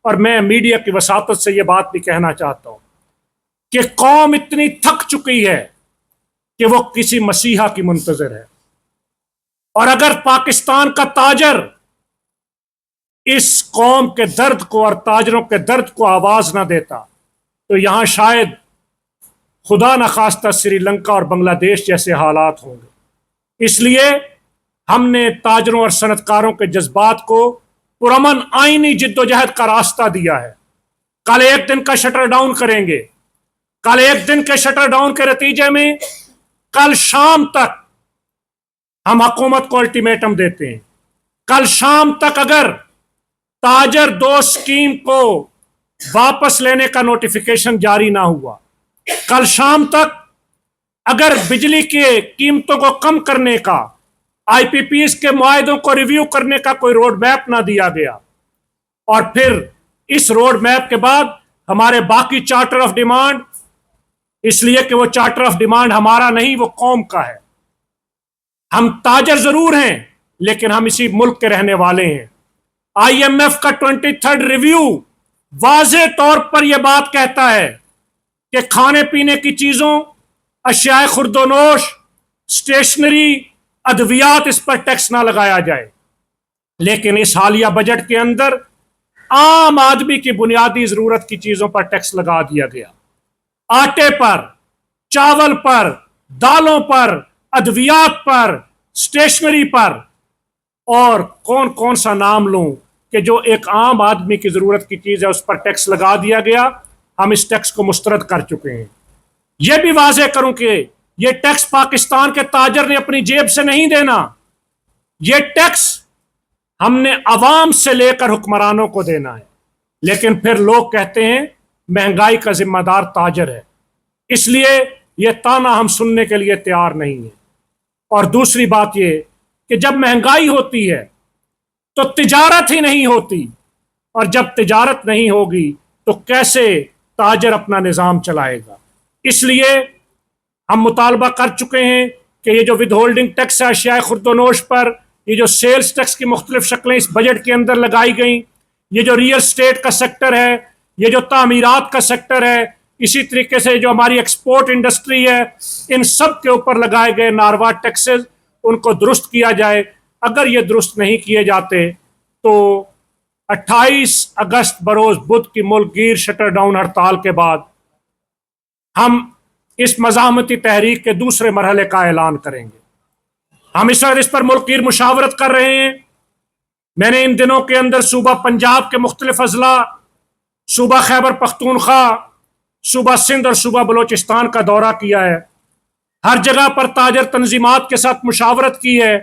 اور میں میڈیا کی وساطت سے یہ بات بھی کہنا چاہتا ہوں کہ قوم اتنی تھک چکی ہے کہ وہ کسی مسیحا کی منتظر ہے، اور اگر پاکستان کا تاجر اس قوم کے درد کو اور تاجروں کے درد کو آواز نہ دیتا تو یہاں شاید خدا نخواستہ سری لنکا اور بنگلہ دیش جیسے حالات ہوں گے۔ اس لیے ہم نے تاجروں اور صنعت کاروں کے جذبات کو پرامن آئینی جدوجہد کا راستہ دیا ہے۔ کل ایک دن کا شٹر ڈاؤن کریں گے، کل ایک دن کے شٹر ڈاؤن کے نتیجے میں کل شام تک ہم حکومت کو الٹیمیٹم دیتے ہیں، کل شام تک اگر تاجر 2 اسکیم کو واپس لینے کا نوٹیفیکیشن جاری نہ ہوا، کل شام تک اگر بجلی کے قیمتوں کو کم کرنے کا، آئی پی پیز کے معاہدوں کو ریویو کرنے کا کوئی روڈ میپ نہ دیا گیا، اور پھر اس روڈ میپ کے بعد ہمارے باقی چارٹر آف ڈیمانڈ، اس لیے کہ وہ چارٹر آف ڈیمانڈ ہمارا نہیں، وہ قوم کا ہے۔ ہم تاجر ضرور ہیں لیکن ہم اسی ملک کے رہنے والے ہیں۔ آئی ایم ایف کا 23rd ریویو واضح طور پر یہ بات کہتا ہے کہ کھانے پینے کی چیزوں، اشیاء خرد و نوش، اسٹیشنری، ادویات، اس پر ٹیکس نہ لگایا جائے، لیکن اس حالیہ بجٹ کے اندر عام آدمی کی بنیادی ضرورت کی چیزوں پر ٹیکس لگا دیا گیا، آٹے پر، چاول پر، دالوں پر، ادویات پر، اسٹیشنری پر، اور کون کون سا نام لوں کہ جو ایک عام آدمی کی ضرورت کی چیز ہے اس پر ٹیکس لگا دیا گیا۔ ہم اس ٹیکس کو مسترد کر چکے ہیں۔ یہ بھی واضح کروں کہ یہ ٹیکس پاکستان کے تاجر نے اپنی جیب سے نہیں دینا، یہ ٹیکس ہم نے عوام سے لے کر حکمرانوں کو دینا ہے، لیکن پھر لوگ کہتے ہیں مہنگائی کا ذمہ دار تاجر ہے، اس لیے یہ تانا ہم سننے کے لیے تیار نہیں ہیں۔ اور دوسری بات یہ کہ جب مہنگائی ہوتی ہے تو تجارت ہی نہیں ہوتی، اور جب تجارت نہیں ہوگی تو کیسے تاجر اپنا نظام چلائے گا؟ اس لیے ہم مطالبہ کر چکے ہیں کہ یہ جو ود ہولڈنگ ٹیکس ہے اشیاء خرد و نوش پر، یہ جو سیلز ٹیکس کی مختلف شکلیں اس بجٹ کے اندر لگائی گئیں، یہ جو ریئل اسٹیٹ کا سیکٹر ہے، یہ جو تعمیرات کا سیکٹر ہے، اسی طریقے سے جو ہماری ایکسپورٹ انڈسٹری ہے، ان سب کے اوپر لگائے گئے ناروا ٹیکسز، ان کو درست کیا جائے۔ اگر یہ درست نہیں کیے جاتے تو 28 اگست بروز بدھ کی ملک گیر شٹر ڈاؤن ہڑتال کے بعد ہم اس مزاحمتی تحریک کے دوسرے مرحلے کا اعلان کریں گے۔ ہم اس وقت اس پر ملک گیر مشاورت کر رہے ہیں۔ میں نے ان دنوں کے اندر صوبہ پنجاب کے مختلف اضلاع، صوبہ خیبر پختونخوا، صوبہ سندھ اور صوبہ بلوچستان کا دورہ کیا ہے۔ ہر جگہ پر تاجر تنظیمات کے ساتھ مشاورت کی ہے۔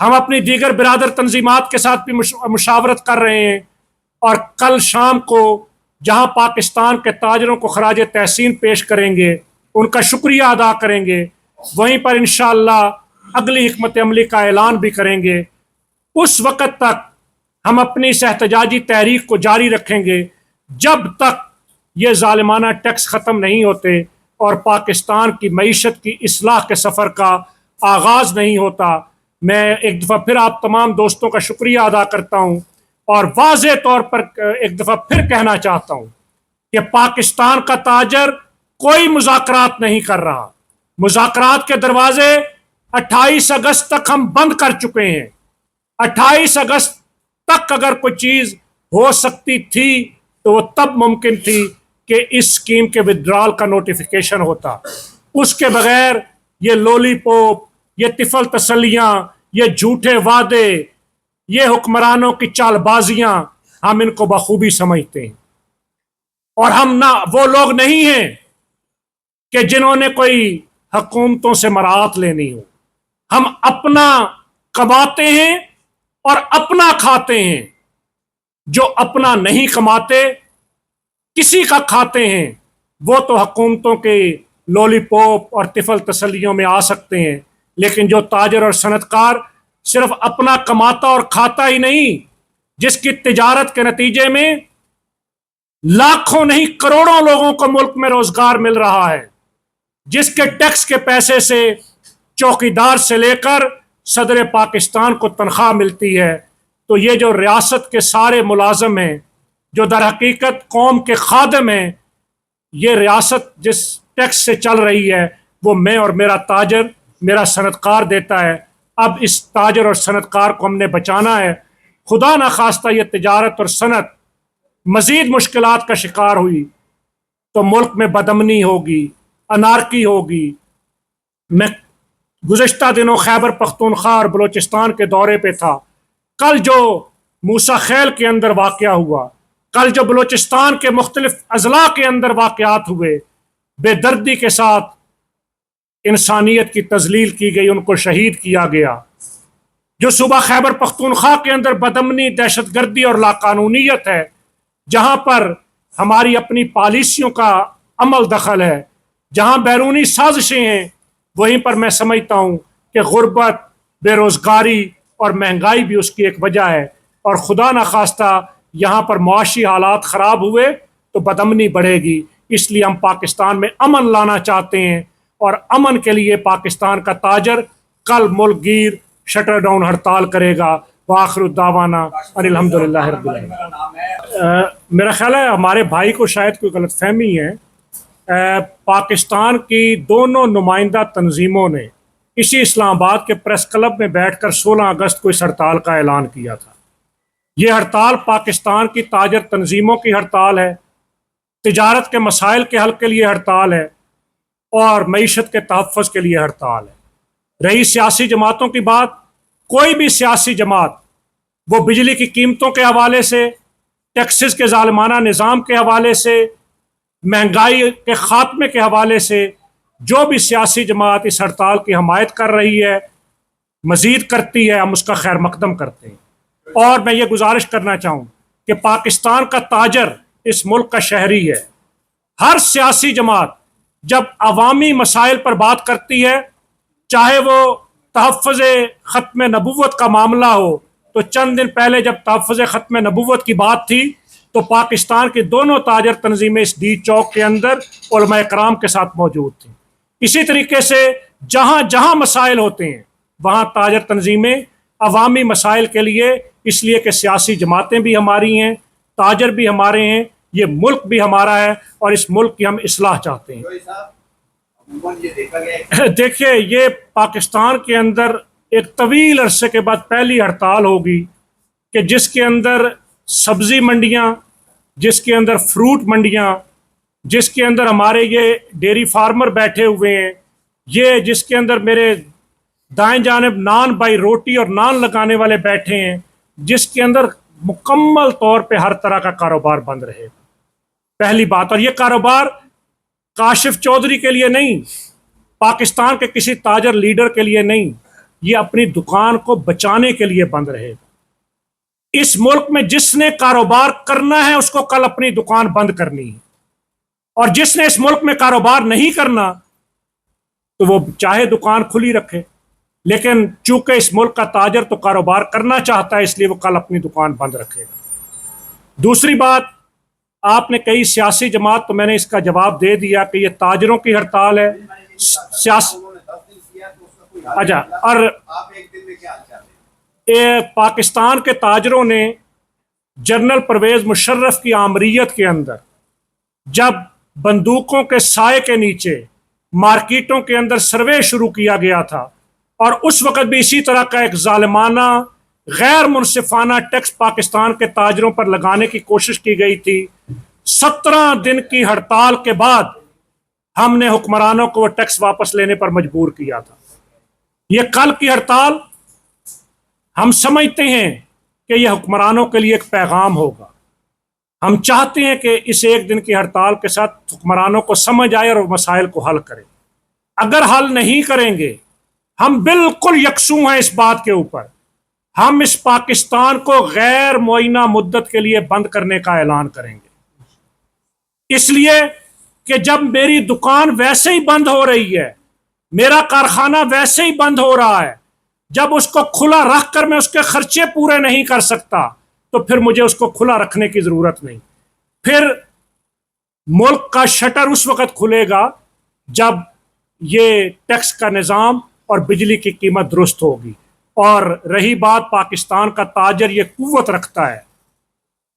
ہم اپنی دیگر برادر تنظیمات کے ساتھ بھی مشاورت کر رہے ہیں، اور کل شام کو جہاں پاکستان کے تاجروں کو خراج تحسین پیش کریں گے، ان کا شکریہ ادا کریں گے، وہیں پر انشاءاللہ اگلی حکمت عملی کا اعلان بھی کریں گے۔ اس وقت تک ہم اپنی اس احتجاجی تحریک کو جاری رکھیں گے جب تک یہ ظالمانہ ٹیکس ختم نہیں ہوتے اور پاکستان کی معیشت کی اصلاح کے سفر کا آغاز نہیں ہوتا۔ میں ایک دفعہ پھر آپ تمام دوستوں کا شکریہ ادا کرتا ہوں، اور واضح طور پر ایک دفعہ پھر کہنا چاہتا ہوں کہ پاکستان کا تاجر کوئی مذاکرات نہیں کر رہا۔ مذاکرات کے دروازے 28 اگست تک ہم بند کر چکے ہیں۔ 28 اگست تک اگر کوئی چیز ہو سکتی تھی تو وہ تب ممکن تھی کہ اس اسکیم کے ودرال کا نوٹیفیکیشن ہوتا۔ اس کے بغیر یہ لولی پوپ، یہ طفل تسلیاں، یہ جھوٹے وعدے، یہ حکمرانوں کی چال بازیاں، ہم ان کو بخوبی سمجھتے ہیں۔ اور ہم نہ وہ لوگ نہیں ہیں کہ جنہوں نے کوئی حکومتوں سے مراعات لینی ہو۔ ہم اپنا کماتے ہیں اور اپنا کھاتے ہیں۔ جو اپنا نہیں کماتے، کسی کا کھاتے ہیں، وہ تو حکومتوں کے لولی پوپ اور طفل تسلیوں میں آ سکتے ہیں، لیکن جو تاجر اور صنعت کار صرف اپنا کماتا اور کھاتا ہی نہیں، جس کی تجارت کے نتیجے میں لاکھوں نہیں کروڑوں لوگوں کو ملک میں روزگار مل رہا ہے، جس کے ٹیکس کے پیسے سے چوکیدار سے لے کر صدر پاکستان کو تنخواہ ملتی ہے، تو یہ جو ریاست کے سارے ملازم ہیں جو در حقیقت قوم کے خادم ہیں. یہ ریاست جس ٹیکس سے چل رہی ہے وہ میں اور میرا تاجر، میرا صنعت کار دیتا ہے. اب اس تاجر اور صنعت کار کو ہم نے بچانا ہے. خدا نخواستہ یہ تجارت اور صنعت مزید مشکلات کا شکار ہوئی تو ملک میں بدامنی ہوگی، انارکی ہوگی. میں گزشتہ دنوں خیبر پختونخوا اور بلوچستان کے دورے پہ تھا. کل جو موسیٰ خیل کے اندر واقعہ ہوا، کل جو بلوچستان کے مختلف اضلاع کے اندر واقعات ہوئے، بے دردی کے ساتھ انسانیت کی تذلیل کی گئی، ان کو شہید کیا گیا. جو صوبہ خیبر پختونخوا کے اندر بدامنی، دہشت گردی اور لاقانونیت ہے، جہاں پر ہماری اپنی پالیسیوں کا عمل دخل ہے، جہاں بیرونی سازشیں ہیں، وہیں پر میں سمجھتا ہوں کہ غربت، بے روزگاری اور مہنگائی بھی اس کی ایک وجہ ہے. اور خدا نخواستہ یہاں پر معاشی حالات خراب ہوئے تو بدامنی بڑھے گی. اس لیے ہم پاکستان میں امن لانا چاہتے ہیں، اور امن کے لیے پاکستان کا تاجر کل ملک گیر شٹر ڈاؤن ہڑتال کرے گا. وآخر الدعوانا ان الحمدللہ رب العالمین. میرا خیال ہے ہمارے بھائی کو شاید کوئی غلط فہمی ہے. پاکستان کی دونوں نمائندہ تنظیموں نے اسی اسلام آباد کے پریس کلب میں بیٹھ کر 16 اگست کو اس ہڑتال کا اعلان کیا تھا. یہ ہڑتال پاکستان کی تاجر تنظیموں کی ہڑتال ہے، تجارت کے مسائل کے حل کے لیے ہڑتال ہے، اور معیشت کے تحفظ کے لیے ہڑتال ہے. رہی سیاسی جماعتوں کی بات، کوئی بھی سیاسی جماعت وہ بجلی کی قیمتوں کے حوالے سے، ٹیکسز کے ظالمانہ نظام کے حوالے سے، مہنگائی کے خاتمے کے حوالے سے، جو بھی سیاسی جماعت اس ہڑتال کی حمایت کر رہی ہے، مزید کرتی ہے، ہم اس کا خیر مقدم کرتے ہیں. اور میں یہ گزارش کرنا چاہوں کہ پاکستان کا تاجر اس ملک کا شہری ہے. ہر سیاسی جماعت جب عوامی مسائل پر بات کرتی ہے، چاہے وہ تحفظ ختم نبوت کا معاملہ ہو، تو چند دن پہلے جب تحفظ ختم نبوت کی بات تھی تو پاکستان کی دونوں تاجر تنظیمیں اس ڈی چوک کے اندر علماء کرام کے ساتھ موجود تھیں. اسی طریقے سے جہاں جہاں مسائل ہوتے ہیں وہاں تاجر تنظیمیں عوامی مسائل کے لیے، اس لیے کہ سیاسی جماعتیں بھی ہماری ہیں، تاجر بھی ہمارے ہیں، یہ ملک بھی ہمارا ہے، اور اس ملک کی ہم اصلاح چاہتے ہیں. دیکھیے، یہ پاکستان کے اندر ایک طویل عرصے کے بعد پہلی ہڑتال ہوگی کہ جس کے اندر سبزی منڈیاں، جس کے اندر فروٹ منڈیاں، جس کے اندر ہمارے یہ ڈیری فارمر بیٹھے ہوئے ہیں، یہ جس کے اندر میرے دائیں جانب نان بائی روٹی اور نان لگانے والے بیٹھے ہیں، جس کے اندر مکمل طور پہ ہر طرح کا کاروبار بند رہے گا. پہلی بات. اور یہ کاروبار کاشف چودھری کے لیے نہیں، پاکستان کے کسی تاجر لیڈر کے لیے نہیں، یہ اپنی دکان کو بچانے کے لیے بند رہے گا. اس ملک میں جس نے کاروبار کرنا ہے اس کو کل اپنی دکان بند کرنی ہے، اور جس نے اس ملک میں کاروبار نہیں کرنا تو وہ چاہے دکان کھلی رکھے، لیکن چونکہ اس ملک کا تاجر تو کاروبار کرنا چاہتا ہے، اس لیے وہ کل اپنی دکان بند رکھے گا. دوسری بات، آپ نے کئی سیاسی جماعت، تو میں نے اس کا جواب دے دیا کہ یہ تاجروں کی ہڑتال ہے. اچھا، اور پاکستان کے تاجروں نے جنرل پرویز مشرف کی آمریت کے اندر جب بندوقوں کے سائے کے نیچے مارکیٹوں کے اندر سروے شروع کیا گیا تھا، اور اس وقت بھی اسی طرح کا ایک ظالمانہ غیر منصفانہ ٹیکس پاکستان کے تاجروں پر لگانے کی کوشش کی گئی تھی. 17 دن کی ہڑتال کے بعد ہم نے حکمرانوں کو وہ ٹیکس واپس لینے پر مجبور کیا تھا. یہ کل کی ہڑتال ہم سمجھتے ہیں کہ یہ حکمرانوں کے لیے ایک پیغام ہوگا. ہم چاہتے ہیں کہ اس ایک دن کی ہڑتال کے ساتھ حکمرانوں کو سمجھ آئے اور مسائل کو حل کریں. اگر حل نہیں کریں گے، ہم بالکل یکسوں ہیں اس بات کے اوپر، ہم اس پاکستان کو غیر معینہ مدت کے لیے بند کرنے کا اعلان کریں گے. اس لیے کہ جب میری دکان ویسے ہی بند ہو رہی ہے، میرا کارخانہ ویسے ہی بند ہو رہا ہے، جب اس کو کھلا رکھ کر میں اس کے خرچے پورے نہیں کر سکتا تو پھر مجھے اس کو کھلا رکھنے کی ضرورت نہیں. پھر ملک کا شٹر اس وقت کھلے گا جب یہ ٹیکس کا نظام اور بجلی کی قیمت درست ہوگی. اور رہی بات پاکستان کا تاجر یہ قوت رکھتا ہے